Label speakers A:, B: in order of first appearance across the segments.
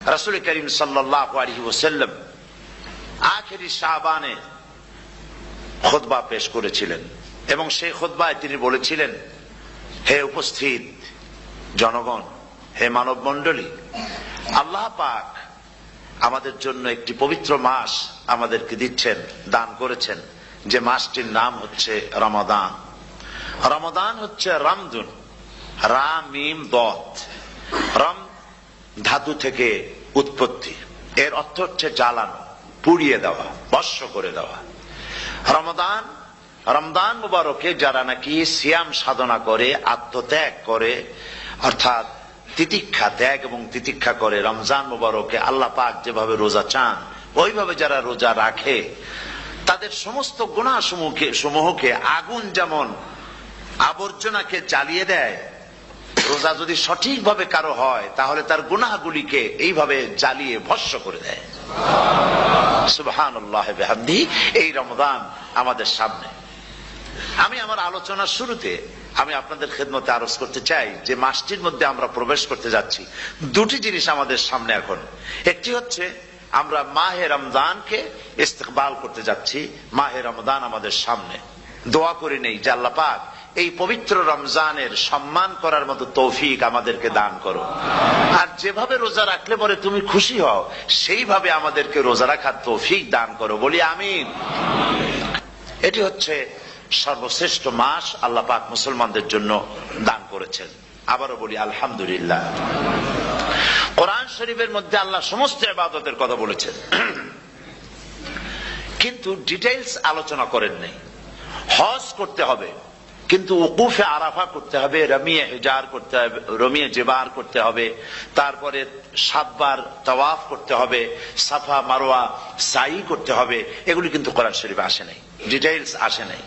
A: রাসূল করিম সাল্লাল্লাহু আলাইহি ওয়াসাল্লাম আখেরি শাবানে খুতবা পেশ করেছিলেন এবং সেই খুতবায় তিনি বলেছিলেন, হে উপস্থিত জনগণ, হে মানব মণ্ডলী, আল্লাহ পাক আমাদের জন্য একটি পবিত্র মাস আমাদেরকে দিচ্ছেন, দান করেছেন, যে মাসটির নাম হচ্ছে রমাদান। রমাদান হচ্ছে রামদুন, রা মিম দত, রাম ধাতু থেকে উৎপত্তি, এর অর্থ হচ্ছে জ্বালানো, পুড়িয়ে দেওয়া, ভস্ম করে দেওয়া। রমাদান, রমজান মুবারকে যারা নাকি সিয়াম সাধনা করে, আত্মত্যাগ করে, অর্থাৎ তিতিক্ষা, ত্যাগ এবং তিতিক্ষা করে, রমজান মুবারকে আল্লাহ পাক যেভাবে রোজা চান ওইভাবে যারা রোজা রাখে, তাদের সমস্ত গুনাহ সমূহকে আগুন যেমন আবর্জনাকে জ্বালিয়ে দেয়, রোজা যদি সঠিকভাবে কারো হয় তাহলে তার গুনাহগুলিকে এইভাবে জ্বালিয়ে ভস্ম করে দেয়। সুবহানাল্লাহ বিহামদিহি। এই রমজান আমাদের সামনে। আমি আমার আলোচনার শুরুতে আমি আপনাদের খেদমতে আরজ করতে চাই যে মাসটির মধ্যে আমরা প্রবেশ করতে যাচ্ছি, দুটি জিনিস আমাদের সামনে এখন। একটি হচ্ছে আমরা মাহে রমজানকে ইস্তেকবাল করতে যাচ্ছি, মাহে রমজান আমাদের সামনে। দোয়া করে নেই যে আল্লাহ পাক এই পবিত্র রমজানের সম্মান করার মতো তৌফিক আমাদেরকে দান করো, আর যেভাবে রোজা রাখলে পরে তুমি খুশি হও সেইভাবে আমাদেরকে রোজা রাখার তৌফিক দান করো, বলি আমিন। এটি হচ্ছে সর্বশ্রেষ্ঠ মাস আল্লাহ পাক মুসলমানদের জন্য দান করেছেন। আবারও বলি আলহামদুলিল্লাহ। কোরআন শরীফের মধ্যে আল্লাহ সমস্ত ইবাদতের কথা বলেছেন, কিন্তু ডিটেইলস আলোচনা করেন নাই। হজ করতে হবে, কিন্তু উকুফে আরাফা করতে হবে, রমিয়ে হিজার করতে হবে, রমিয়ে জিবার করতে হবে, তারপরে 7 বার তাওয়াফ করতে হবে, সাফা মারওয়া সাই করতে হবে। এগুলি কিন্তু কোরআন শরীফে আসে নাই, ডিটেইলস আসে নাই।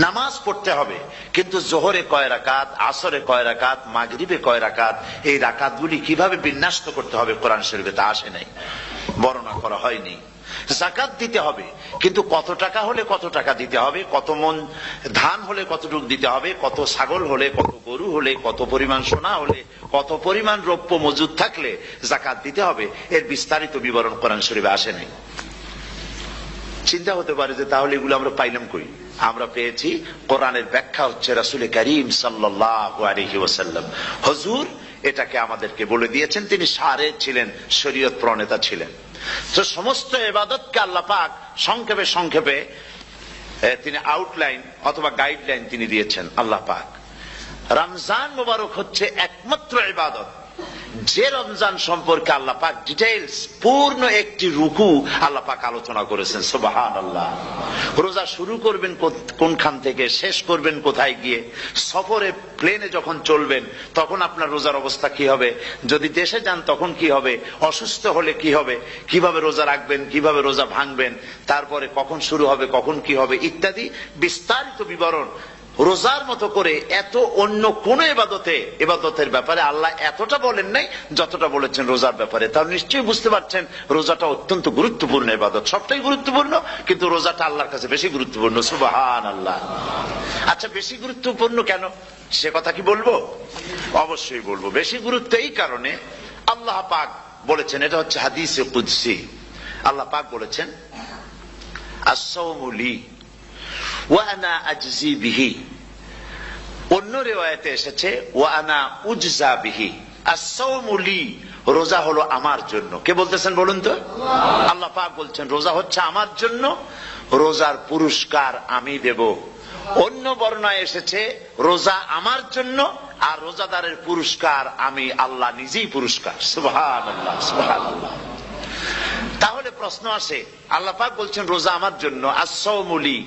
A: নামাজ পড়তে হবে, কিন্তু জোহরে কয় রাকাত, আসরে কয় রাকাত, মাগরিবে কয় রাকাত, এই রাকাতগুলি কিভাবে বিন্যস্ত করতে হবে কোরআন শরীফে তা আসে নাই, বর্ণনা করা হয়নি। যাকাত দিতে হবে, কিন্তু কত টাকা হলে কত টাকা দিতে হবে, কত মন ধান হলে কতটুকু দিতে হবে, কত ছাগল হলে, কত গরু হলে, কত পরিমাণ সোনা হলে, কত পরিমাণ রৌপ্য মজুদ থাকলে যাকাত দিতে হবে, এর বিস্তারিত বিবরণ কোরআন শরীফে আসে নাই। চিন্তা হতে পারে যে তাহলে এগুলো আমরা পাইলাম কই? আমরা পেয়েছি কোরআনের ব্যাখ্যা হচ্ছে রাসূল করিম সাল্লাল্লাহু আলাইহি ওয়াসাল্লাম, হুজুর এটাকে আমাদেরকে বলে দিয়েছেন। তিনি শারে ছিলেন, শরীয়ত প্রণেতা ছিলেন। তো সমস্ত ইবাদতকে আল্লাহ পাক সংক্ষেপে সংক্ষেপে তিনি আউটলাইন অথবা গাইডলাইন তিনি দিয়েছেন আল্লাহ পাক। রমজান মুবারক হচ্ছে একমাত্র ইবাদত যে রমজান সম্পর্কে আল্লাহ পাক ডিটেইলস পূর্ণ একটি রুকু আল্লাহ পাক আলোচনা করেছেন। সুবহানাল্লাহ। রোজা শুরু করবেন কোনখান থেকে, শেষ করবেন কোথায় গিয়ে, সফরে প্লেনে যখন চলবেন তখন আপনার রোজার অবস্থা কি হবে, যদি দেশে যান তখন কি হবে, অসুস্থ হলে কি হবে, কিভাবে রোজা রাখবেন, কিভাবে রোজা ভাঙবেন, তারপরে কখন শুরু হবে, কখন কি হবে ইত্যাদি বিস্তারিত বিবরণ। রোজার মতো করে এত অন্য কোন ইবাদতের ব্যাপারে আল্লাহ এতটা বলেন নাই যতটা বলেছেন রোজার ব্যাপারে। তাহলে নিশ্চয়ই বুঝতে পারছেন রোজাটা অত্যন্ত গুরুত্বপূর্ণ ইবাদত। সবটাই গুরুত্বপূর্ণ, কিন্তু রোজাটা আল্লাহর কাছে বেশি গুরুত্বপূর্ণ। সুবহানাল্লাহ। আচ্ছা, বেশি গুরুত্বপূর্ণ কেন সে কথা কি বলবো? অবশ্যই বলবো। বেশি গুরুত্ব এই কারণে, আল্লাহ পাক বলেছেন, এটা হচ্ছে হাদিসে কুদসি। আল্লাহ পাক বলেছেন, আস-সাওমু লি ওয়া আনা আজজি বিহি। অন্য রিওয়ায়াতে এসেছে ওয়া আনা উজজা বিহি। আস-সাওমু লি, রোজা হলো আমার জন্য। কে বলতেছেন বলুন তো? আল্লাহ পাক বলছেন রোজা হচ্ছে আমার জন্য, রোজার পুরস্কার আমি দেব। অন্য বর্ণনায় এসেছে রোজা আমার জন্য আর রোজাদারের পুরস্কার আমি আল্লাহ নিজেই পুরস্কার। সুবহানাল্লাহ, সুবহানাল্লাহ। তাহলে প্রশ্ন আসে, আল্লাহ পাক বলছেন রোজা আমার জন্য, আস-সাওমু লি।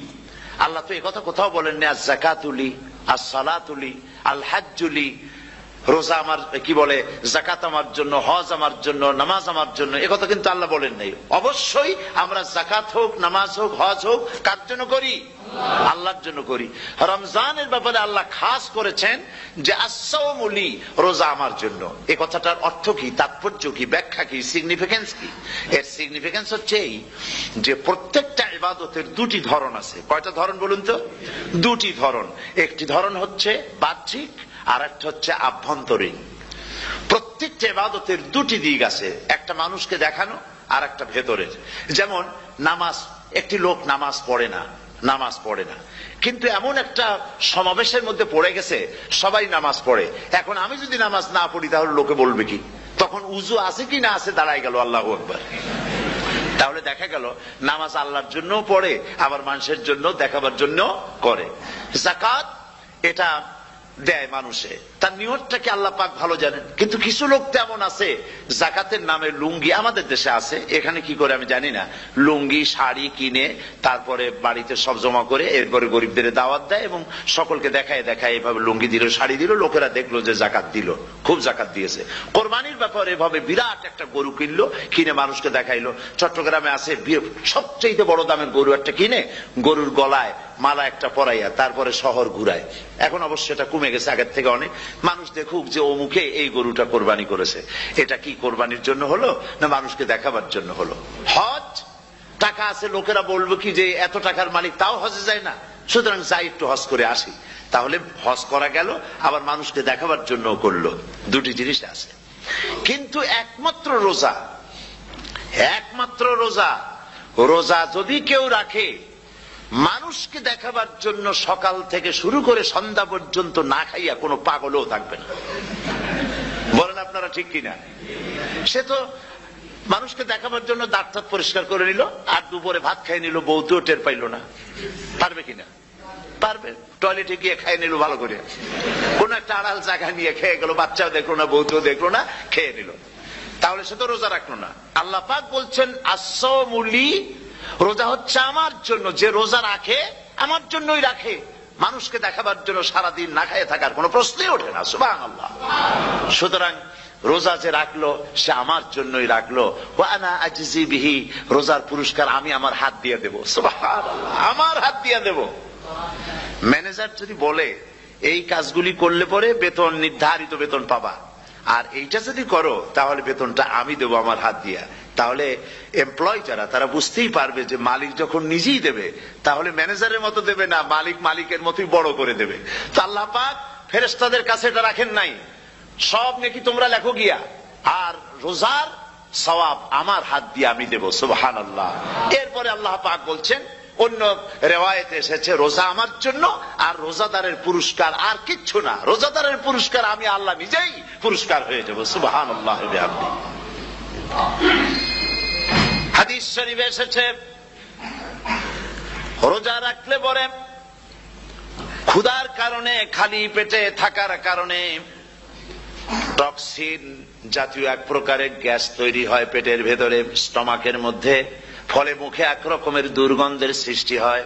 A: আল্লাহ তো একথা কোথাও বলেননি আজ-যাকাতুলি, আস-সালাতুলি, আল-হাজ্জুলি। রোজা আমার কি বলে, যাকাত আমার জন্য, হজ আমার জন্য, নামাজ আমার জন্য, একথা কিন্তু আল্লাহ বলেন নাই। অবশ্যই আমরা যাকাত হোক, নামাজ হোক, হজ হোক কার জন্য করি? আল্লাহর জন্য করি। রমজানের ব্যাপারে আল্লাহ খাস করেছেন যে আস-সাওমু লি, রোজা আমার জন্য। এই কথাটার অর্থ কি, তাৎপর্য কি, ব্যাখ্যা কি, সিগনিফিকেন্স কি? এর সিগনিফিকেন্স হচ্ছে এই যে প্রত্যেকটা ইবাদতের দুটি ধরন আছে। কয়টা ধরন বলুন তো? দুটি ধরন। একটি ধরন হচ্ছে বাহ্যিক, আর একটা হচ্ছে আভ্যন্তরীণ। প্রত্যেকটা ইবাদতের দুটি দিক আছে, একটা মানুষকে দেখানো আর একটা ভেতরের। যেমন নামাজ, একটি লোক নামাজ পড়ে না, কিন্তু এমন একটা সমাবেশের মধ্যে পড়ে গেছে সবাই নামাজ পড়ে। এখন আমি যদি নামাজ না পড়ি তাহলে লোকে বলবে কি? তখন উজু আছে কি না আছে দাঁড়ায় গেল আল্লাহু আকবার। তাহলে দেখা গেল নামাজ আল্লাহর জন্য পড়ে, আবার মানুষের জন্য দেখাবার জন্য করে। যাকাত এটা দেয় মানুষে, তার নিয়তটাকে আল্লাহ পাক ভালো জানেন। কিন্তু কিছু লোক তেমন আছে যাকাতের নামে লুঙ্গি, আমাদের দেশে আছে, এখানে কি করে আমি জানি না, লুঙ্গি শাড়ি কিনে তারপরে বাড়িতে সব জমা করে এরপরে গরিবদের দাওয়াত দেয় এবং সকলকে দেখায় এভাবে লুঙ্গি দিল, শাড়ি দিল, লোকেরা দেখলো যে জাকাত দিল, খুব জাকাত দিয়েছে। কোরবানির ব্যাপারে এভাবে বিরাট একটা গরু কিনলো, কিনে মানুষকে দেখাইলো। চট্টগ্রামে আছে সবচেয়ে বড় দামের গরু একটা কিনে গরুর গলায় মালা একটা পরাইয়া তারপরে শহর ঘুরায়। এখন অবশ্য এটা কমে গেছে আগের থেকে অনেক। মানুষ দেখুক যে ও মুখে এই গরুটা কোরবানি করেছে। এটা কি কোরবানির জন্য হলো না মানুষকে দেখাবার জন্য হলো? হজ, টাকা আছে, লোকেরা বলবো কি যে এত টাকার মালিক তাও হজে যায় না, সুতরাং যাই একটু হজ করে আসি। তাহলে হজ করা গেল, আবার মানুষকে দেখাবার জন্য করলো। দুটি জিনিস আছে। কিন্তু একমাত্র রোজা যদি কেউ রাখে মানুষকে দেখাবার জন্য সকাল থেকে শুরু করে সন্ধ্যা পর্যন্ত না খাইয়া কোনো পাগলও থাকবে না। বলেন আপনারা ঠিক কিনা? সে তো মানুষকে দেখাবার জন্য দাঁত টাত পরিষ্কার করে নিল আর দুপুরে ভাত খাই নিল, বউতেও টের পাইল না। পারবে কিনা? পারবে। টয়লেটে গিয়ে খাই নিল ভালো করে, কোন একটা আড়াল জায়গা নিয়ে খেয়ে গেল, বাচ্চাও দেখলো না, বউতেও দেখলো না, খেয়ে নিল। তাহলে সে তো রোজা রাখলো না। আল্লাহ পাক বলছেন আসসামুলি, রোজা হচ্ছে আমার জন্য। যে রোজা রাখে আমার জন্যই রাখে, মানুষকে দেখাবার জন্য সারাদিন না খেয়ে থাকার কোনো প্রশ্নই ওঠে না। সুবহানাল্লাহ। সুতরাং রোজা যে রাখলো সে আমার জন্যই রাখলো। ওয়া আনা আজজি বিহি, রোজার পুরস্কার আমি আমার হাত দিয়ে দেব। সুবহানাল্লাহ, আমার হাত দিয়ে দেব। ম্যানেজার যদি বলে এই কাজগুলি করলে পরে বেতন, নির্ধারিত বেতন পাবা, আর এইটা যদি করো তাহলে বেতনটা আমি দেবো আমার হাত দিয়া, তাহলে এমপ্লয় যারা তারা বুঝতেই পারবে যে মালিক যখন নিজেই দেবে তাহলে ম্যানেজারের মতো দেবে না, মালিক মালিকের মতোই বড় করে দেবে। তো আল্লাহ পাক ফেরেশতাদের কাছে এটা রাখেন নাই, সব নাকি তোমরা লেখো গিয়া, আর রোজার সওয়াব আমার হাত দিয়ে আমি দেব। সুবহানাল্লাহ। এরপরে আল্লাহ পাক বলছেন, অন্য রিওয়ায়েতে এসেছে রোজা আমার জন্য, আর রোজাদারের পুরস্কার আর কিচ্ছু না, রোজাদারের পুরস্কার আমি আল্লাহ নিজেই পুরস্কার হয়ে যাব। সুবহানাল্লাহ। হাদিস শরীফে এসেছে রোজা রাখলে পরে ক্ষুধার কারণে, খালি পেটে থাকার কারণে টক্সিন জাতীয় এক প্রকারের গ্যাস তৈরি হয় পেটের ভেতরে, স্টমাকের মধ্যে, ফলে মুখে এক রকমের দুর্গন্ধের সৃষ্টি হয়।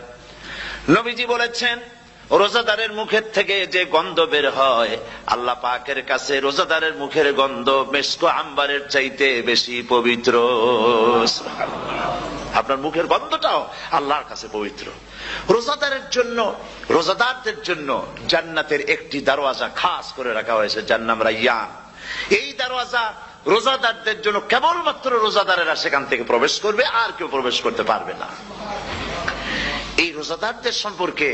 A: নবীজি বলেছেন রোজাদারের মুখের থেকে যে গন্ধ বের হয় আল্লাহ পাকের কাছে রোজাদারের মুখের গন্ধ মেশক আম্বারের চাইতে বেশি পবিত্র। আপনার মুখের গন্ধটাও আল্লাহর কাছে পবিত্র। রোজাদারের জন্য, রোজাদারদের জন্য জান্নাতের একটি দরওয়াজা খাস করে রাখা হয়েছে, যার নাম রায়্যান। এই দরওয়াজা রোজাদারদের জন্য, কেবলমাত্র রোজাদারেরা সেখান থেকে প্রবেশ করবে, আর কেউ প্রবেশ করতে পারবে না। এই রোজাদারদের সম্পর্কে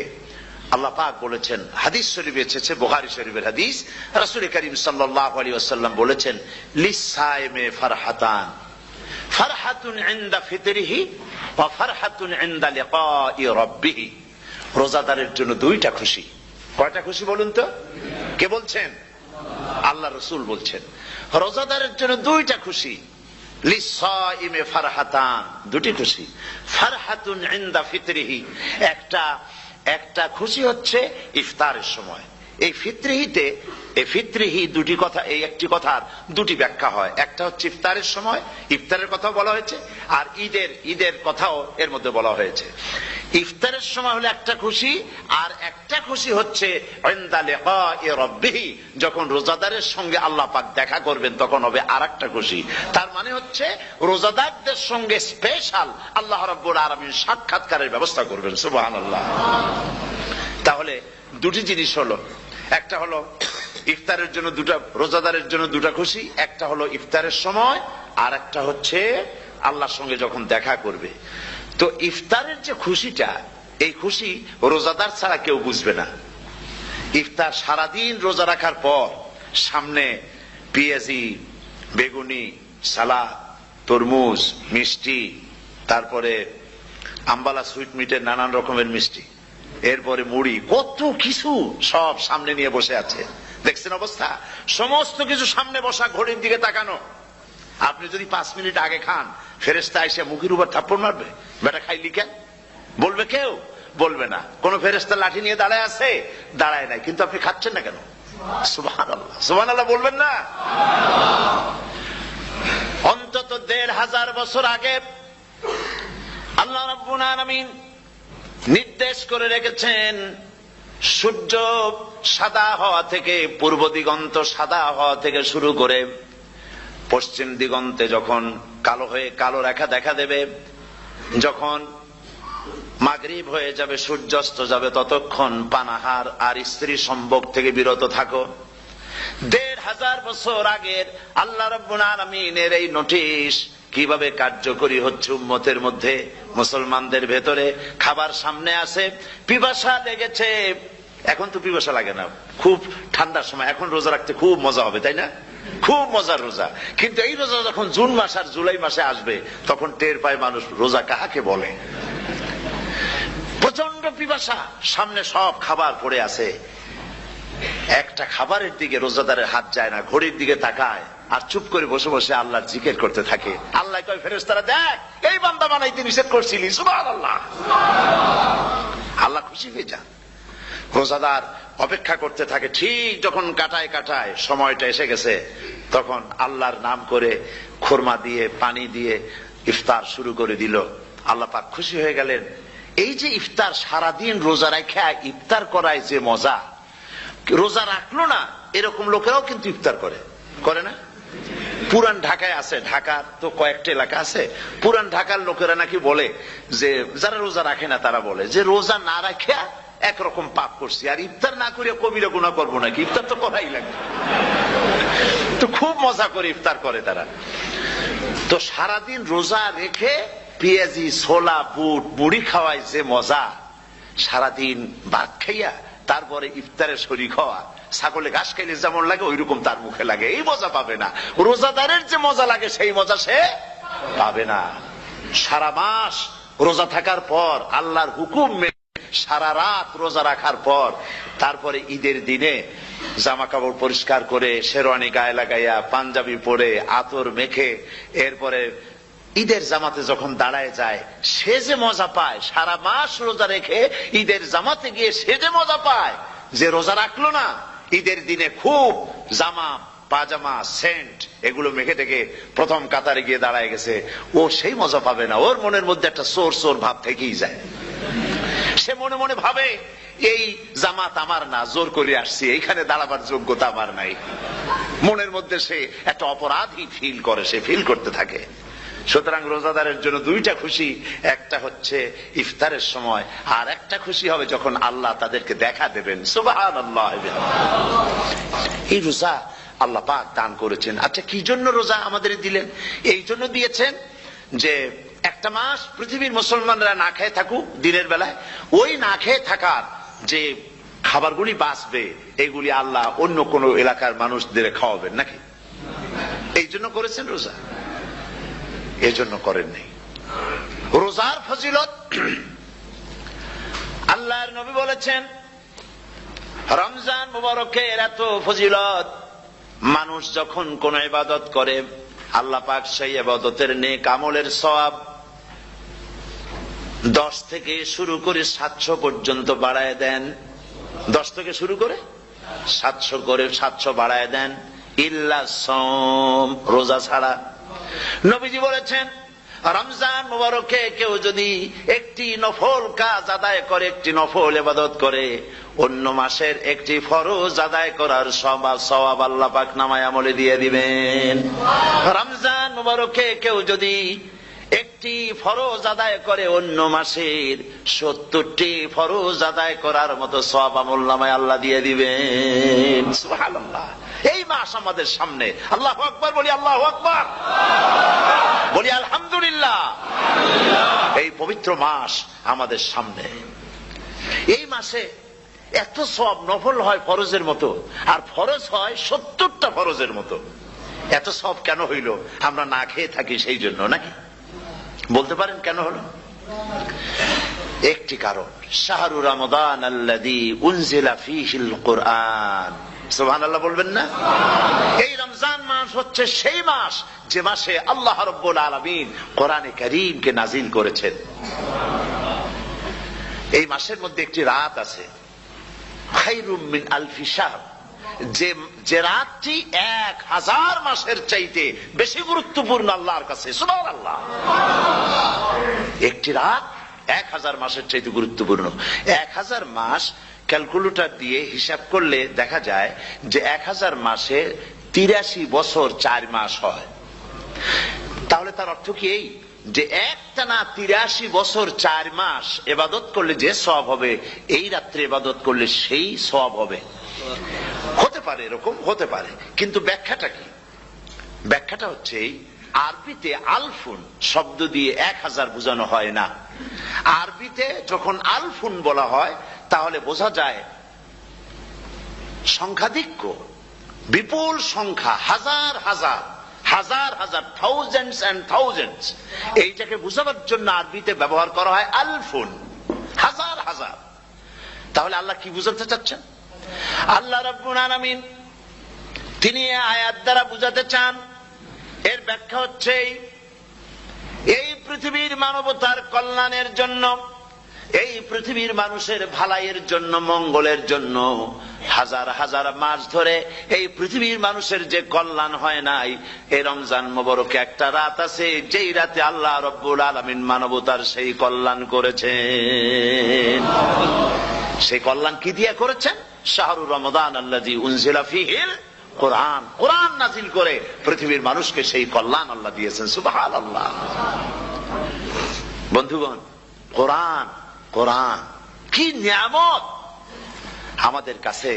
A: আল্লাহ পাক বলেছেন, হাদিস শরীফে এসেছে, বুখারী শরীফের হাদিস, রাসূল করিম সাল্লাল্লাহু আলাইহি ওয়াসাল্লাম বলেছেন লিসাইমে ফারহাতান, ফারহাতুন ইনদা ফিতরিহি ওয়া ফারহাতুন ইনদা লিকাই রাব্বিহি। রোজাদারের জন্য দুইটা খুশি। কয়টা খুশি বলুন তো? কে বলছেন? আল্লাহ রাসূল বলছেন রোজাদারের জন্য দুইটা খুশি। লিসাইমে ফারহাতান, দুটি খুশি। ফারহাতুন ইনদা ফিতরিহি, একটা খুশি হচ্ছে ইফতারের সময়। এই ফিতরিহিতে, এই ফিতরিহি দুটি কথা, এই একটি কথার দুটি ব্যাখ্যা হয়। একটা হচ্ছে ইফতারের সময়, ইফতারের কথা বলা হয়েছে, আর ঈদের কথাও এর মধ্যে বলা হয়েছে। ইফতারের সময় হলো একটা খুশি, আর একটা খুশি হচ্ছে ইনদা লিকাই রাব্বিহি, যখন রোজাদারের সঙ্গে আল্লাহ পাক দেখা করবেন তখন হবে আরেকটা খুশি। তার মানে হচ্ছে রোজাদারদের সঙ্গে স্পেশাল আল্লাহ রাব্বুল আলামিন সাক্ষাৎকারের ব্যবস্থা করবেন। সুবহানাল্লাহ। তাহলে দুটি জিনিস হলো, একটা হলো ইফতারের জন্য দুটা, রোজাদারের জন্য দুটা খুশি, একটা হলো ইফতারের সময়, আর একটা হচ্ছে আল্লাহর সঙ্গে যখন দেখা করবে। তো ইফতারের যে খুশিটা, এই খুশি রোজাদার ছাড়া কেউ বুঝবে না। ইফতার সারাদিন রোজা রাখার পর সামনে পেঁয়াজি, বেগুনি, সালাদ, তরমুজ, মিষ্টি, তারপরে আম্বালা সুইট মিটের নানান রকমের মিষ্টি, এরপরে মুড়ি, কত কিছু সব সামনে নিয়ে বসে আছে। দেখছেন অবস্থা? সমস্ত কিছু সামনে বসা, ঘড়ির দিকে তাকানো। আপনি যদি 5 মিনিট আগে খান, ফেরেশতা এসে মুখের উপর থাপ্পড় মারবে, বেটা খাইলি কেন? বলবে কেউ? বলবে না। কোন ফেরেশতা লাঠি নিয়ে দাঁড়ায় আছে? দাঁড়ায় নাই। কিন্তু আপনি খাচ্ছেন না কেন? সুবহানাল্লাহ, সুবহানাল্লাহ বলবেন না? অন্তত 1500 বছর আগে আল্লাহ রাব্বুল আলামিন নির্দেশ করে রেখেছেন, সূর্য সাদা হওয়া থেকে, পূর্ব দিগন্ত সাদা হওয়া থেকে শুরু করে পশ্চিম দিগন্তে যখন কালো হয়ে কালো রেখা দেখা দেবে, যখন মাগরিব হয়ে যাবে, সূর্যাস্ত যাবে, ততক্ষণ পানাহার আর স্ত্রী সম্ভোগ থেকে বিরত থাকো। 1500 বছর আগের আল্লাহ রাব্বুল আলামিনের এই নোটিশ কিভাবে কার্যকরী হচ্ছে উম্মতের মধ্যে, মুসলমানদের ভেতরে। খাবার সামনে আছে, পিপাসা লেগেছে। এখন তো পিপাসা লাগে না, খুব ঠান্ডার সময়, এখন রোজা রাখতে খুব মজা হবে, তাই না? খুব মজার রোজা। কিন্তু এই রোজা যখন জুন মাস আর জুলাই মাসে আসবে, তখন টের পায় মানুষ রোজা কাহাকে বলে। প্রচন্ড পিপাসা, সামনে সব খাবার পড়ে আছে, একটা খাবারের দিকে রোজাদারের হাত যায় না, ঘড়ির দিকে তাকায় আর চুপ করে বসে বসে আল্লাহর জিকির করতে থাকে। আল্লাহ কয়, ফেরেশতারা দেখ, এই বান্দা বানাইতে নিষেধ করছিলি, সুবহানাল্লাহ। আল্লাহ খুশি হয়ে যান। রোজাদার অপেক্ষা করতে থাকে। ঠিক যখন কাটায় কাটায় সময়টা এসে গেছে, তখন আল্লাহর নাম করে খুরমা দিয়ে, পানি দিয়ে ইফতার শুরু করে দিল। আল্লাহ পাক খুশি হয়ে গেলেন। এই যে ইফতার, সারাদিন রোজা রাখা ইফতার করায় যে মজা, রোজা রাখলো না এরকম লোকেরাও কিন্তু ইফতার করে, করে না? পুরান ঢাকায় আছে, ঢাকার তো কয়েকটা এলাকা আছে, পুরান ঢাকার লোকেরা নাকি বলে যে, যারা রোজা রাখে না তারা বলে যে, রোজা না রাখে একরকম পাপ করছি, আর ইফতার না করে কবিরা গুনাহ করবো নাকি, ইফতার তো করাই লাগবে। তো খুব মজা করে ইফতার করে তারা। তো সারাদিন রোজা রেখে পেঁয়াজি, ছোলা, বুট, মুড়ি খাওয়ায় যে মজা, সারাদিন ভাত খাইয়া তারপরে ইফতারে শরীক হওয়া, ছাগলে ঘাস খাইলে যেমন লাগে ওইরকম তার মুখে লাগে, এই মজা পাবে না। রোজাদারের যে মজা লাগে সেই মজা সে পাবে না। সারা মাস রোজা থাকার পর, আল্লাহর হুকুম মেনে সারা রাত রোজা রাখার পর, তারপরে ঈদের দিনে জামা কাপড় পরিষ্কার করে, শেরওয়ানি গায়ে লাগাইয়া, পাঞ্জাবি পরে, আতর মেখে, এরপরে ঈদের জামাতে যখন দাঁড়ায় যায়, সে যে মজা পায়, সারা মাস রোজা রেখে ঈদের জামাতে গিয়ে সে যে মজা পায়, যে রোজা রাখলো না, ঈদের দিনে খুব জামা, পাজামা, সেন্ট এগুলো মেখে টেকে প্রথম কাতারে গিয়ে দাঁড়ায় গেছে, ও সেই মজা পাবে না। ওর মনের মধ্যে একটা চোর চোর ভাব থেকেই যায়। সে মনে মনে ভাবে, এই জামাত আমার না, জোর করে আসছি, এইখানে দাঁড়াবার যোগ্যতা আমার নাই। মনের মধ্যে সে একটা অপরাধী ফিল করে, সে ফিল করতে থাকে। সুতরাং রোজাদারের জন্য দুইটা খুশি, একটা হচ্ছে ইফতারের সময়, আর একটা খুশি হবে যখন আল্লাহ তাদেরকে দেখা দেবেন। সুবহানাল্লাহ। এই রোজা আল্লাহ পাক দান করেছেন। আচ্ছা, কি জন্য রোজা আমাদের দিলেন? এই জন্য দিয়েছেন যে একটা মাস পৃথিবীর মুসলমানরা না খেয়ে থাকুক দিনের বেলায়, ওই না খেয়ে থাকার যে খাবারগুলি বাঁচবে, এগুলি আল্লাহ অন্য কোন এলাকার মানুষদের খাওয়াবেন নাকি? এই জন্য করেছেন রোজা, এই জন্য করেন নাই। রোজার ফজিলত আল্লাহর নবী বলেছেন, রমজান মুবারকের এত ফজিলত, মানুষ যখন কোন ইবাদত করে, আল্লাহ পাক সেই ইবাদতের নেক আমলের সওয়াব 10 থেকে শুরু করে 700 পর্যন্ত বাড়ায় দেন। 10 থেকে শুরু করে 700 করে 700 বাড়ায় দেন, ইল্লা সাওম, রোজা ছাড়া। নবীজি বলেছেন, রমজান মুবারকে কেউ যদি একটি নফল কাজ আদায় করে, একটি নফল ইবাদত করে, অন্য মাসের একটি ফরজ আদায় করার সওয়াব আল্লাহ পাক নামায় আমলে দিয়ে দিবেন। রমজান মুবারকে কেউ যদি একটি ফরজ আদায় করে, অন্য মাসের 70টি ফরজ আদায় করার মতো সওয়াব আমল নামায় আল্লাহ দিয়ে দিবেন। সুবহানাল্লাহ। এই মাস আমাদের সামনে, আল্লাহু আকবার বলি, আল্লাহু আকবার বলি, আলহামদুলিল্লাহ। এই পবিত্র মাস আমাদের সামনে। এই মাসে এত সওয়াব, নফল হয় ফরজের মতো, আর ফরজ হয় 70টা ফরজের মতো। এত সওয়াব কেন হইল? আমরা না খেয়ে থাকি সেই জন্য নাকি? বলতে পারেন কেন হলো? একটি কারণ, শাহরু রমাদান আল্লাযী উনজিলা ফীহিল কুরআন। সুবহানাল্লাহ বলবেন না? এই রমজান মাস হচ্ছে সেই মাস যে মাসে আল্লাহ রাব্বুল আলামিন কোরআনে কারীমকে নাজিল করেছেন। এই মাসের মধ্যে একটি রাত আছে, খায়রুম মিন আলফি শাহর, যে রাতটি 1000 মাসের চাইতে বেশি গুরুত্বপূর্ণ আল্লাহর কাছে। সুবহানাল্লাহ। একটি রাত 1000 মাসের চাইতে গুরুত্বপূর্ণ। 1000 মাস ক্যালকুলেটর দিয়ে হিসাব করলে দেখা যায় যে 1000 মাসে 83 বছর 4 মাস হয়। তাহলে তার অর্থ কি এই যে একটানা 83 বছর 4 মাস ইবাদত করলে যে সওয়াব হবে, এই রাত্রে ইবাদত করলে সেই সওয়াব হবে? হতে পারে, এরকম হতে পারে, কিন্তু ব্যাখ্যাটা কি? ব্যাখ্যাটা হচ্ছে এই, আরবিতে আলফুন শব্দ দিয়ে 1000 বোঝানো হয় না। আরবিতে যখন আলফুন বলা হয় তাহলে বোঝা যায় সংখ্যাধিক্য, বিপুল সংখ্যা, হাজার হাজার, হাজার হাজার, থাউজেন্ডস এন্ড থাউজেন্ডস। এইটাকে বোঝাবার জন্য আরবিতে ব্যবহার করা হয় আলফুন, হাজার হাজার। তাহলে আল্লাহ কি বুঝাতে চাচ্ছেন? আল্লাহ রাব্বুল আলামিন তিনি আয়াত দ্বারা বুঝাতে চান, এর ব্যাখ্যা হচ্ছে এই পৃথিবীর মানবতার কল্যাণের জন্য, এই পৃথিবীর মানুষের ভালাইয়ের জন্য, মঙ্গলের জন্য হাজার হাজার মাস ধরে এই পৃথিবীর মানুষের যে কল্যাণ হয় নাই, এই রমজান মোবারকে একটা রাত আছে যেই রাতে আল্লাহ রাব্বুল আলামিন মানবতার সেই কল্যাণ করেছেন। সেই কল্যাণ কি দিয়ে করেছেন? শাহরু রমাদান আল্লাযী উনজিলা ফীহিল কোরআন, কোরআন নাজিল করে পৃথিবীর মানুষকে সেই কল্যাণ আল্লাহ দিয়েছেন। সুবহানাল্লাহ। বন্ধুগণ, কোরআন, কোরআন কি নিয়ামত আমাদের কাছে!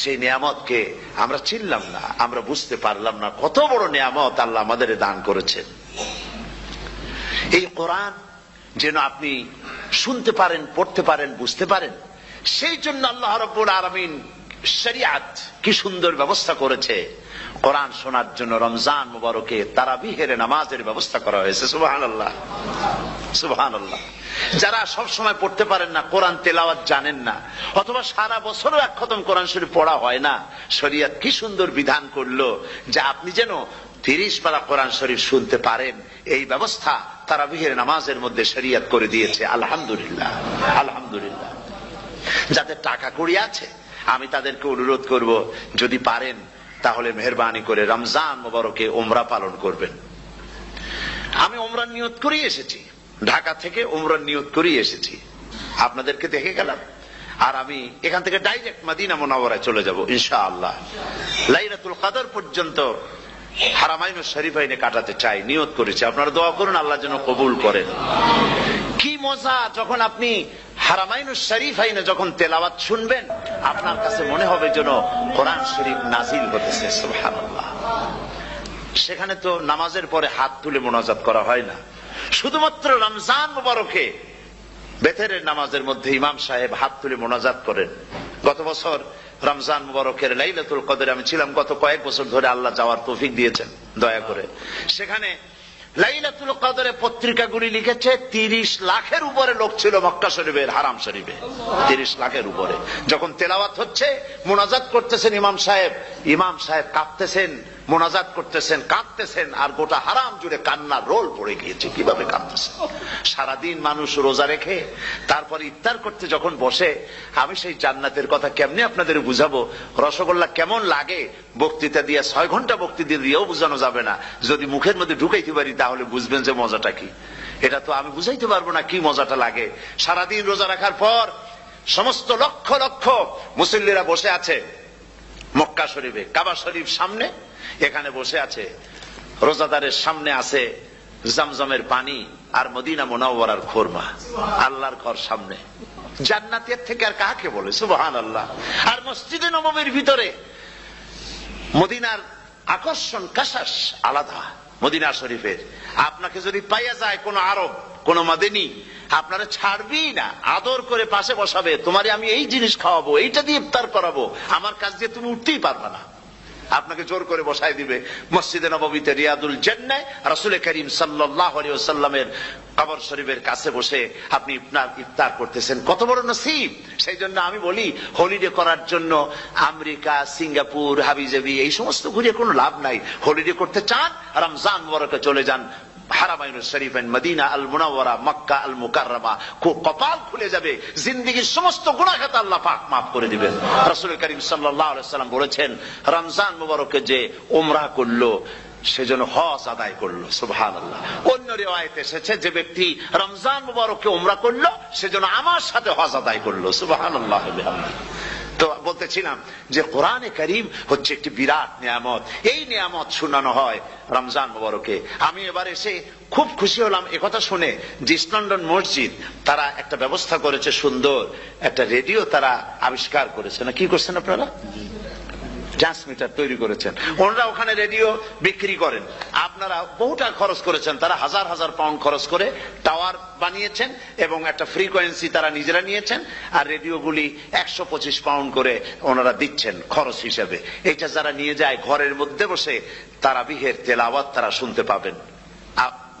A: সেই নিয়ামতকে আমরা চিনলাম না, আমরা বুঝতে পারলাম না কত বড় নিয়ামত আল্লাহ আমাদের দান করেছেন। এই কোরআন যেন আপনি শুনতে পারেন, পড়তে পারেন, বুঝতে পারেন, সেই জন্য আল্লাহ রাব্বুল আলামিন শরিয়াত কি সুন্দর ব্যবস্থা করেছে। কোরআন শোনার জন্য রমজান মুবারকে তারাবিহের নামাজের ব্যবস্থা করা হয়েছে। সুবহানাল্লাহ, সুবহানাল্লাহ। যারা সব সময় পড়তে পারেন না, কোরআন তেলাওয়াত জানেন না, অথবা সারা বছরও এক খতম কোরআন শরীফ পড়া হয় না, শরিয়াত কি সুন্দর বিধান করলো যে আপনি যেন 30 পারা কোরআন শরীফ শুনতে পারেন। এই ব্যবস্থা তারাবিহের নামাজের মধ্যে শরিয়াত করে দিয়েছে। আলহামদুলিল্লাহ, আলহামদুলিল্লাহ। যাদের টাকা কড়ি আছে আমি তাদেরকে অনুরোধ করব, যদি পারেন তাহলে মেহেরবানি করে রমজান মুবারকে উমরা পালন করবেন। আমি উমরার নিয়ত করে এসেছি, ঢাকা থেকে উমরার নিয়ত করে এসেছি, আপনাদেরকে দেখে গেলাম। আর আমি এখান থেকে ডাইরেক্ট মদিনা মুনাওয়ারায় চলে যাব ইনশাআল্লাহ। লাইলাতুল কদর পর্যন্ত হারামাইনুশ শরীফাইনে কাটাতে চাই, নিয়ত করেছি। আপনারা দোয়া করুন আল্লাহ যেন কবুল করেন। কি মজা যখন আপনি হারামাইনুশ শরীফাইনে যখন তেলাওয়াত শুনবেন, আপনার কাছে মনে হবে যেন কোরআন শরীফ নাজিল হতেছে। সুবহানাল্লাহ। সেখানে তো নামাজের পরে হাত তুলে মোনাজাত করা হয় না, শুধুমাত্র রমজান মুবারকে বেতেরের নামাজের মধ্যে ইমাম সাহেব হাত তুলে মোনাজাত করেন। গত বছর রমজান মুবারকের লাইলাতুল কদরে আমি ছিলাম, গত কয়েক বছর ধরে আল্লাহ যাওয়ার তৌফিক দিয়েছেন দয়া করে। সেখানে লাইলাতুল কদরে পত্রিকাগুলি লিখেছে 30 লাখের উপরে লোক ছিল মক্কা শরীফের, হারাম শরীফে 30 লাখের উপরে। যখন তেলাওয়াত হচ্ছে, মোনাজাত করতেছেন ইমাম সাহেব কাঁপতেছেন, মোনাজাত করতেছেন, কাঁদতেছেন, আর গোটা হারাম জুড়ে কান্নার রোল পড়ে গিয়েছে। কিভাবে কাঁদতেছেন! সারাদিন মানুষ রোজা রেখে তারপর ইফতার করতে যখন বসে, আমি সেই জান্নাতের কথা কেমনে আপনাদের বুঝাবো? রসগোল্লা কেমন লাগে বক্তৃতা দিয়ে 6 ঘন্টা বক্তৃতা দিয়েও বুঝানো যাবে না। যদি মুখের মধ্যে ঢুকাইতে পারি তাহলে বুঝবেন যে মজাটা কি। এটা তো আমি বুঝাইতে পারবো না কি মজাটা লাগে। সারাদিন রোজা রাখার পর সমস্ত লক্ষ লক্ষ মুসল্লিরা বসে আছে মক্কা শরীফে, কাবা শরীফ সামনে, এখানে বসে আছে। রোজাদারের সামনে আছে জমজমের পানি আর মদিনা মুনাওয়ারার খুরমা। আল্লাহর ঘর সামনে, জান্নাতের থেকে আর কাকে বলে! সুবহানাল্লাহ। আর মসজিদে নববীর ভিতরে মদিনার আকর্ষণ কাশাস আলাদা। মদিনা শরীফের আপনাকে যদি পাইয়া যায় কোন আরব, কোন মাদেনি আপনারা ছাড়বেই না, আদর করে পাশে বসাবে, তোমারে আমি এই জিনিস খাওয়াবো, এইটা দিয়ে ইফতার করাবো, আমার কাছ দিয়ে তুমি উঠতেই পারবে না, আপনাকে জোর করে বসায় দিবে। মসজিদে নববীতে রিয়াদুল জান্নাহ রাসূল করিম সাল্লাল্লাহু আলাইহি ওয়াসাল্লামের কবর শরীফের কাছে বসে আপনি ইফতার করতেছেন, কত বড় নসিব। সেই জন্য আমি বলি, হলিডে করার জন্য আমেরিকা, সিঙ্গাপুর, হাবিজাবি এই সমস্ত ঘুরে কোনো লাভ নাই। হলিডে করতে চান, রমজান মুবারকে চলে যান হারামাইনুল শরীফাইন, মদিনা আল মুনাওয়ারা, মক্কা আল মুকাররমা, কপাল খুলে যাবে, জিন্দেগীর সমস্ত গুনাহ খাতা আল্লাহ পাক মাফ করে দিবেন। রাসূল করিম সাল্লাল্লাহু আলাইহি ওয়াসাল্লাম বলেছেন, রমজান মুবারকে যে উমরা করলো সেজন্য হজ আদায় করলো। সুবহানাল্লাহ। অন্য রিওয়ায়াতে এসেছে, যে ব্যক্তি রমজান মুবারকে উমরা করলো সেজন্য আমার সাথে হজ আদায় করলো। সুবহানাল্লাহ। তো বলতেছিলাম যে কোরআনে কারীম হচ্ছে একটি বিরাট নিয়ামত, এই নিয়ামত শোনানো হয় রমজান মুবারকে। আমি এবার এসে খুব খুশি হলাম একথা শুনে যে ইস্ট লন্ডন মসজিদ তারা একটা ব্যবস্থা করেছে, সুন্দর একটা রেডিও তারা আবিষ্কার করেছে, না কি করছেন আপনারা? ট্রান্সমিটার তৈরি করেছেন। ওনারা ওখানে রেডিও বিক্রি করেন, আপনারা বহুটা খরচ করেছেন, তারা হাজার হাজার পাউন্ড খরচ করে টাওয়ার বানিয়েছেন এবং একটা ফ্রিকোয়েন্সি তারা নিজেরা নিয়েছেন, আর রেডিওগুলি 125 পাউন্ড করে ওনারা দিচ্ছেন খরচ হিসেবে। এটা যারা নিয়ে যায় ঘরের মধ্যে বসে তারাবিহের তেলাওয়াত তারা শুনতে পাবেন।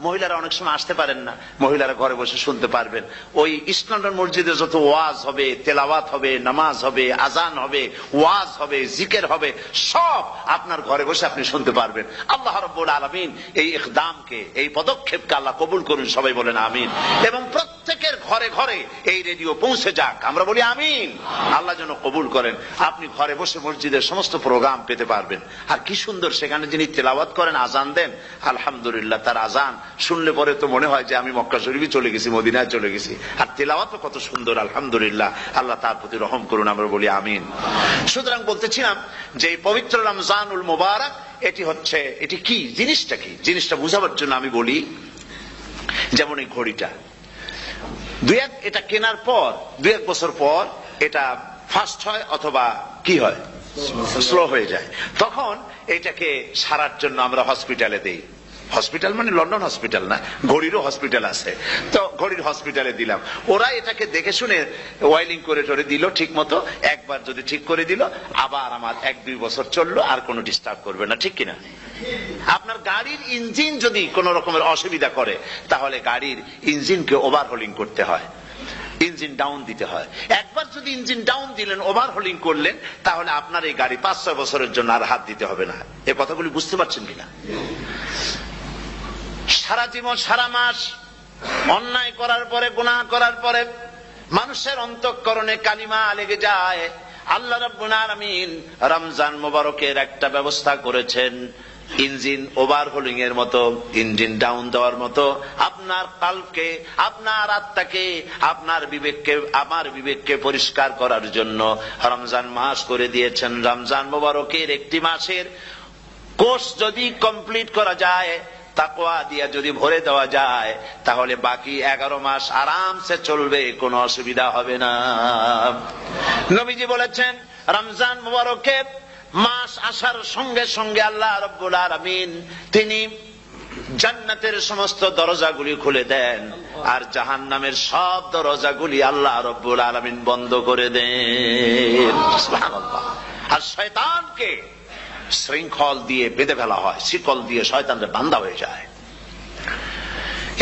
A: মহিলারা অনেক সময় আসতে পারেন না, মহিলারা ঘরে বসে শুনতে পারবেন। ওই ইস্ট লন্ডন মসজিদে যত ওয়াজ হবে, তেলাওয়াত হবে, নামাজ হবে, আজান হবে, ওয়াজ হবে, জিকির হবে, সব আপনার ঘরে বসে আপনি শুনতে পারবেন। আল্লাহ রাব্বুল আলামিন এই ইকদামকে, এই পদক্ষেপকে আল্লাহ কবুল করুন, সবাই বলেন আমিন। এবং প্রত্যেকের ঘরে ঘরে এই রেডিও পৌঁছে যাক, আমরা বলি আমিন। আল্লাহ যেন কবুল করেন, আপনি ঘরে বসে মসজিদের সমস্ত প্রোগ্রাম পেতে পারবেন। আর কি সুন্দর, সেখানে যিনি তেলাওয়াত করেন, আজান দেন, আলহামদুলিল্লাহ, তার আজান শুনলে পরে তো মনে হয় যে আমি মক্কা শরীফে চলে গেছি, মদিনায় চলে গেছি। আর তেলাওয়াতও কত সুন্দর, আলহামদুলিল্লাহ। আল্লাহ তার প্রতি রহম করুন, আমরা বলি আমিন। সুতরাং বলতেছিলাম যে এই পবিত্র রমজানুল মুবারক, এটি কি জিনিসটা, কি জিনিসটা বুঝাবার জন্য আমি বলি, যেমন এই ঘড়িটা এটা কেনার পর 2-1 বছর পর এটা ফাস্ট হয় অথবা কি হয়, স্লো হয়ে যায়। তখন এটাকে সারার জন্য আমরা হসপিটালে দেই। হসপিটাল মানে লন্ডন হসপিটাল না, ঘড়িরও হসপিটাল আছে, তো ঘড়ির হসপিটালে দিলাম। ওরা এটাকে দেখে শুনে ওয়াইলিং করে টরে দিল ঠিক মতো। একবার যদি ঠিক করে দিল, আবার আমার 1-2 বছর চললো, আর কোনো ডিস্টার্ব করবে না, ঠিক কিনা? আপনার গাড়ির ইঞ্জিন যদি কোন রকমের অসুবিধা করে, তাহলে গাড়ির ইঞ্জিনকে ওভারহোলিং করতে হয়, ইঞ্জিন ডাউন দিতে হয়। একবার যদি ইঞ্জিন ডাউন দিলেন, ওভারহোলিং করলেন, তাহলে আপনার এই গাড়ি 5-6 বছরের জন্য আর হাত দিতে হবে না। এই কথাগুলি বুঝতে পারছেন কিনা? সারা জীবন, সারা মাস অন্যায় করার পরে, গুনাহ করার পরে মানুষের অন্তঃকরণে কালিমা লেগে যায়। আল্লাহ রাব্বুল আলামিন রমজান মুবারকের একটা ব্যবস্থা করেছেন, ইঞ্জিন ওভারহোলিং এর মতো, ইঞ্জিন ডাউন দেওয়ার মতো। আপনার কালকে, আপনার আত্মাকে, আপনার বিবেককে, আমার বিবেককে পরিষ্কার করার জন্য রমজান মাস করে দিয়েছেন। রমজান মুবারকের একটি মাসের কোর্স যদি কমপ্লিট করা যায়, তাকওয়া দিয়া যদি ভরে দেওয়া যায়, তাহলে বাকি 11 মাস আরামসে চলবে, কোনো অসুবিধা হবে না। নবীজি বলেছেন, রমজান মুবারকে মাস আসার সঙ্গে সঙ্গে আল্লাহ রাব্বুল আলামিন তিনি জান্নাতের সমস্ত দরজাগুলি খুলে দেন, আর জাহান্নামের সব দরজাগুলি আল্লাহ রাব্বুল আলামিন বন্ধ করে দেন। সুবহানাল্লাহ। আর শয়তানকে শৃঙ্খল দিয়ে বেঁধে ফেলা হয়, শিকল দিয়ে শয়তানরা বান্ধা হয়ে যায়।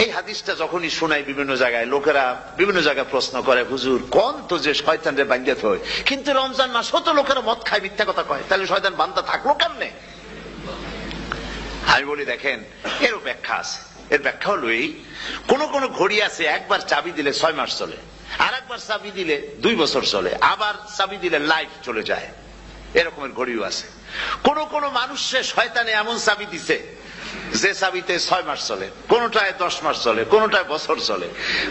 A: এই হাদিসটা যখনই শোনাই বিভিন্ন জায়গায়, লোকেরা বিভিন্ন জায়গায় প্রশ্ন করে, হুজুর কোন তো যে শয়তানরে বান্ধাতে হয়, কিন্তু রমজান মাস হতো লোকেরা মদ খায়, মিথ্যা কথা কয়, তাহলে শয়তান বান্ধা থাকলো কেমনে? আমি বলি, দেখেন, এরও ব্যাখ্যা আছে। এর ব্যাখ্যা হলো এই, কোন কোন ঘড়ি আছে একবার চাবি দিলে 6 মাস চলে, আর একবার চাবি দিলে 2 বছর চলে, আবার চাবি দিলে লাইফ চলে যায়, এরকমের ঘড়িও আছে। কোন কোন মানুষের শয়তানে এমন চাবি দিছে যে চাবিতে 6 মাস চলে, কোনটায় 10 মাস চলে, কোনটায় বছর চলে।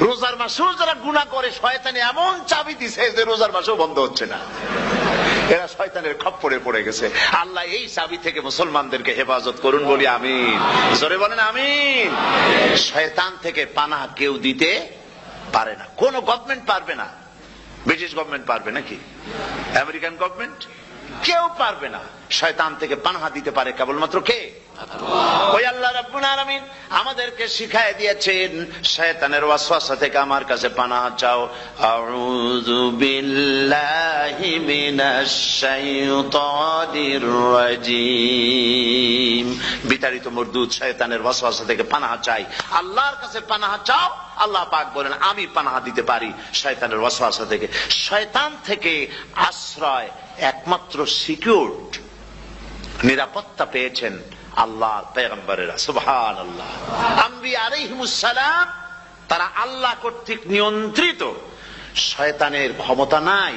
A: রোজার মাসেও যারা গুনাহ করে, শয়তানে এমন চাবি দিছে যে রোজার মাসেও বন্ধ হচ্ছে না। এরা শয়তানের খপ্পরে পড়ে গেছে। আল্লাহ এই চাবি থেকে মুসলমানদেরকে হেফাজত করুন, বলি আমিন। জোরে বলেন আমিন। শয়তান থেকে পানাহ কেউ দিতে পারে না, কোন গভর্নমেন্ট পারবে না। ব্রিটিশ গভর্নমেন্ট পারবে নাকি? American government? কেউ পারবে না। শয়তান থেকে পানাহ দিতে পারে কেবলমাত্র কে? ওই আল্লাহ রাব্বুল আলামিন আমাদেরকে শিখায় দিয়েছেন শয়তানের ওয়াসওয়াসা থেকে আমার কাছে পানাহ চাও। আউযু বিল্লাহি মিনাশ শাইতানির রাজীম। বিতাড়িত মরদুদ শয়তানের ওয়াসওয়াসা থেকে পানাহ চাই, আল্লাহর কাছে পানাহ চাও। আল্লাহ পাক বলেন আমি পানাহ দিতে পারি শয়তানের ওয়াসওয়াসা থেকে। শয়তান থেকে আশ্রয় একমাত্র সিকিউরড, নিরাপত্তা পেয়েছেন আল্লাহর পয়গম্বরেরা। সুবহানাল্লাহ। আম্বিয়া আলাইহিমুস সালাম তারা আল্লাহ কর্তৃক নিয়ন্ত্রিত। শয়তানের ক্ষমতা নাই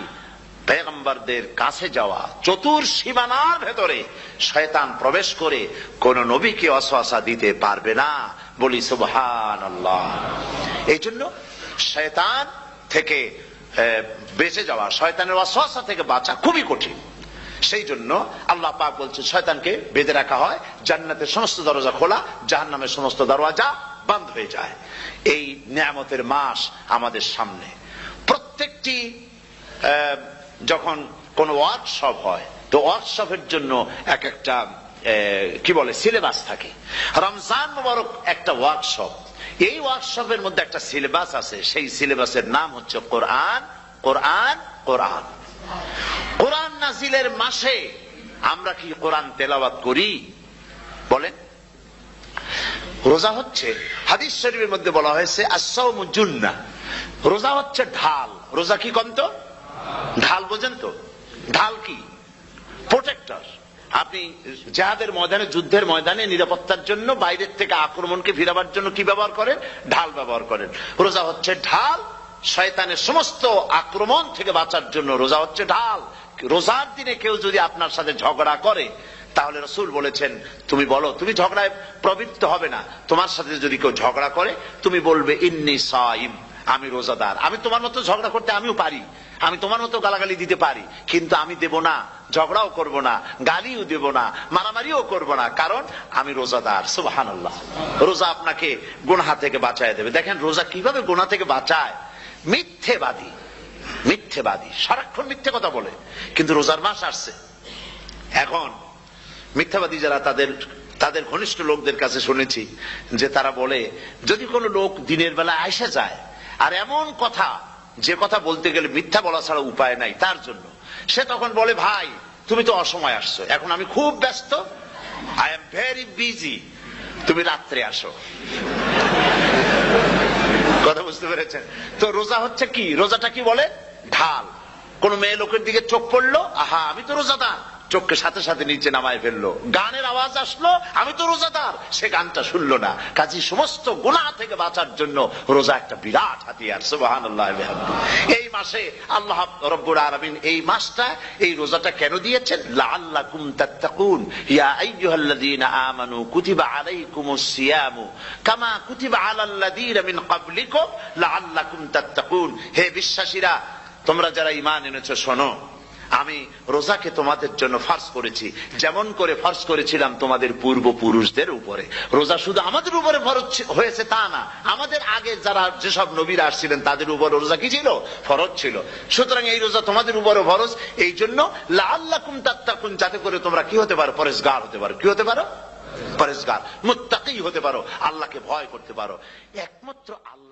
A: পয়গম্বরদের কাছে যাওয়া। চতুর সীমানার ভেতরে শয়তান প্রবেশ করে কোন নবীকে ওয়াসওয়াসা দিতে পারবে না। বলি সুবহানাল্লাহ। এই জন্য শয়তান থেকে বেঁচে যাওয়া, শয়তানের ওয়াসওয়াসা থেকে বাঁচা খুবই কঠিন। সেই জন্য আল্লাহ পাক বলছে শয়তানকে বেঁধে রাখা হয়, জান্নাতের সমস্ত দরজা খোলা, জাহান্নামের সমস্ত দরজা বন্ধ হয়ে যায়। এই নিয়ামতের মাস আমাদের সামনে। প্রত্যেকটি যখন কোন ওয়ার্কশপ হয় তো ওয়ার্কশপের জন্য এক একটা কি বলে সিলেবাস থাকে। রমজান মুবারক একটা ওয়ার্কশপ। এই ওয়ার্কশপের মধ্যে একটা সিলেবাস আছে, সেই সিলেবাসের নাম হচ্ছে কোরআন। কোরআন কোরআন কোরআন নাজিলের মাসে আমরা কি কোরআন তেলাওয়াত করি? বলেন। রোজা হচ্ছে, হাদিস শরীফের মধ্যে বলা হয়েছে আস-সাওমু জুন্নাহ, রোজা হচ্ছে ঢাল। রোজা কি কন্ত? ঢাল। বোঝেন তো ঢাল কি? প্রোটেক্টর। আপনি জিহাদের ময়দানে, যুদ্ধের ময়দানে নিরাপত্তার জন্য, বাইরের থেকে আক্রমণকে ফিরাবার জন্য কি ব্যবহার করেন? ঢাল ব্যবহার করেন। রোজা হচ্ছে ঢাল। শয়তানের সমস্ত আক্রমণ থেকে বাঁচার জন্য রোজা হচ্ছে ঢাল। রোজার দিনে কেউ যদি আপনার সাথে ঝগড়া করে তাহলে রাসূল বলেছেন তুমি বলো, তুমি ঝগড়ায় প্রবৃত্ত হবে না। তোমার সাথে যদি কেউ ঝগড়া করে তুমি বলবে ইন্নী সাইম, আমি রোজাদার। আমি তোমার মতো ঝগড়া করতে আমিও পারি, আমি তোমার মতো গালাগালি দিতে পারি, কিন্তু আমি দেব না, ঝগড়াও করব না, গালিও দেব না, মারামারিও করব না, কারণ আমি রোজাদার। সুবহানাল্লাহ। রোজা আপনাকে গুনাহ থেকে বাঁচায় দেবে। দেখেন রোজা কিভাবে গুনাহ থেকে বাঁচায়। মিথ্যেবাদী, মিথ্যেবাদী সারাক্ষণ মিথ্যে কথা বলে, কিন্তু রোজার মাস আসছে। এখন মিথ্যাবাদী যারা, তাদের ঘনিষ্ঠ লোকদের কাছে শুনেছি যে তারা বলে যদি কোনো লোক দিনের বেলা আইসা যায় আর এমন কথা, যে কথা বলতে গেলে মিথ্যা বলা ছাড়া উপায় নাই তার জন্য, সে তখন বলে ভাই তুমি তো অসময় আসছো, এখন আমি খুব ব্যস্ত, আই এম ভেরি বিজি, তুমি রাত্রে আসো। কথা বুঝতে পেরেছেন তো? রোজা হচ্ছে কি? রোজাটা কি বলে? ঢাল। কোন মেয়ে লোকের দিকে চোখ পড়লো, আহা আমি তো রোজাদার, চোখকে সাথে সাথে নিচে নামায় ফেললো। গানের আওয়াজ আসলো, আমি তো রোজাদার, সে গানটা শুনলো না। কাজী সমস্ত গুনাহ থেকে বাঁচার জন্য রোজা একটা বিরাট হাতিয়ার। সুবহানাল্লাহ। এই মাসে আল্লাহ রাব্বুল আলামিন এই মাসটা, এই রোজাটা কেন দিয়েছেন? লাআল্লাকুম তাত্তাকুন। ইয়া আইয়ুহাল্লাযীনা আমানু কুতিবা আলাইকুমুস সিয়ামু কামা কুতিবা আলাল্লাযীনা মিন ক্বাবলিকুম লাআল্লাকুম তাত্তাকুন। হে বিশ্বাসীরা, তোমরা যারা ঈমান এনেছো শোনো, আমি রোজাকে তোমাদের জন্য ফরজ করেছি যেমন করে ফরজ করেছিলাম তোমাদের পূর্বপুরুষদের উপরে। রোজা শুধু আমাদের উপরে ফরজ হয়েছে তা না, আমাদের আগে যারা যেসব নবীরা আসছিলেন তাদের উপর রোজা কি ছিল? ফরজ ছিল। সুতরাং এই রোজা তোমাদের উপরে ফরজ, এই জন্য লাআল্লাকুম তাত্তাকুন, যাতে করে তোমরা কি হতে পারো? পরেজগার হতে পারো। কি হতে পারো? পরেজগার, মুত্তাকি হতে পারো, আল্লাহকে ভয় করতে পারো। একমাত্র আল্লাহ